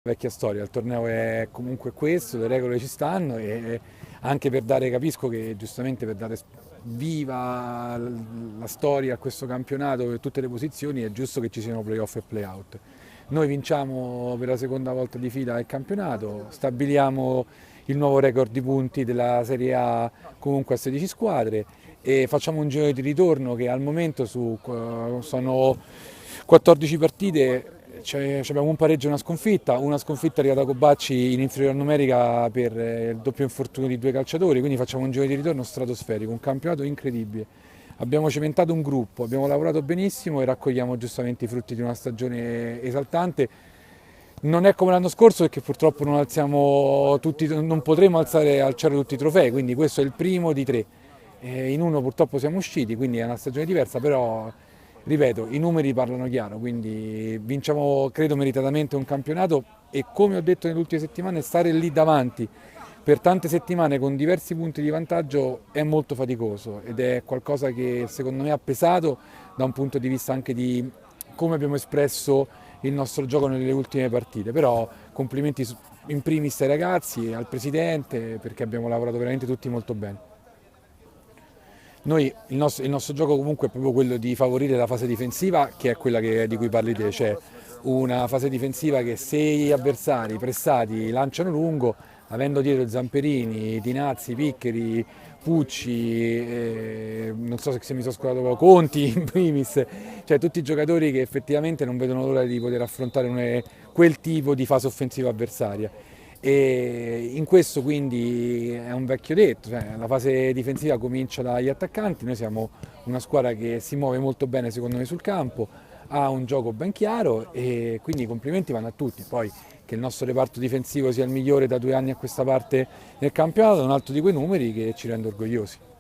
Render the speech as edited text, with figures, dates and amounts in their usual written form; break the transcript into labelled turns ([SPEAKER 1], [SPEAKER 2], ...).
[SPEAKER 1] Vecchia storia, il torneo è comunque questo, le regole ci stanno e anche per dare, capisco che giustamente per dare viva la storia a questo campionato per tutte le posizioni è giusto che ci siano playoff e playout. Noi vinciamo per la seconda volta di fila il campionato, stabiliamo il nuovo record di punti della Serie A comunque a 16 squadre e facciamo un giro di ritorno che al momento sono 14 partite, abbiamo un pareggio e una sconfitta arrivata a Cobacci in inferiorità numerica per il doppio infortunio di due calciatori, quindi facciamo un giro di ritorno stratosferico, un campionato incredibile. Abbiamo cementato un gruppo, abbiamo lavorato benissimo e raccogliamo giustamente i frutti di una stagione esaltante. Non è come l'anno scorso perché purtroppo non potremo alzare al cielo tutti i trofei, quindi questo è il primo di tre. In uno purtroppo siamo usciti, quindi è una stagione diversa, però ripeto, i numeri parlano chiaro, quindi vinciamo credo meritatamente un campionato e come ho detto nelle ultime settimane stare lì davanti per tante settimane con diversi punti di vantaggio è molto faticoso ed è qualcosa che secondo me ha pesato da un punto di vista anche di come abbiamo espresso il nostro gioco nelle ultime partite, però complimenti in primis ai ragazzi e al presidente perché abbiamo lavorato veramente tutti molto bene. Noi, il nostro gioco comunque è proprio quello di favorire la fase difensiva, che è quella di cui parli te, cioè una fase difensiva che se gli avversari pressati lanciano lungo, avendo dietro Zamperini, Tinazzi, Piccheri, Pucci, non so se mi sono scordato Conti in primis, cioè tutti i giocatori che effettivamente non vedono l'ora di poter affrontare quel tipo di fase offensiva avversaria. E in questo quindi è un vecchio detto, cioè, la fase difensiva comincia dagli attaccanti, noi siamo una squadra che si muove molto bene secondo me sul campo, ha un gioco ben chiaro e quindi i complimenti vanno a tutti. Poi che il nostro reparto difensivo sia il migliore da 2 anni a questa parte nel campionato è un altro di quei numeri che ci rende orgogliosi.